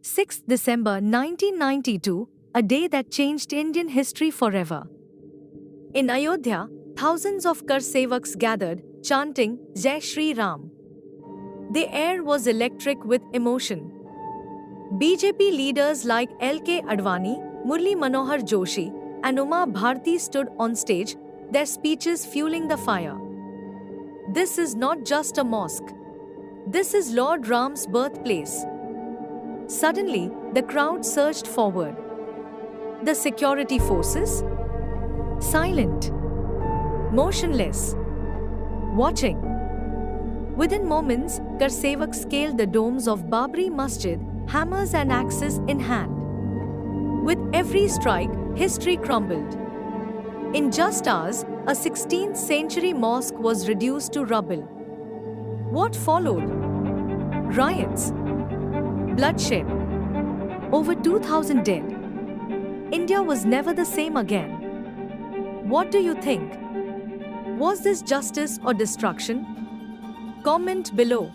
6th December 1992, a day that changed Indian history forever. In Ayodhya, thousands of Kar Sevaks gathered, chanting Jai Shri Ram. The air was electric with emotion. BJP leaders like L.K. Advani, Murli Manohar Joshi, and Uma Bharti stood on stage, their speeches fueling the fire. This is not just a mosque. This is Lord Ram's birthplace. Suddenly, the crowd surged forward. The security forces? Silent. Motionless. Watching. Within moments, Kar Sevaks scaled the domes of Babri Masjid, hammers and axes in hand. With every strike, history crumbled. In just hours, a 16th century mosque was reduced to rubble. What followed? Riots. Bloodshed. Over 2,000 dead. India was never the same again. What do you think? Was this justice or destruction? Comment below.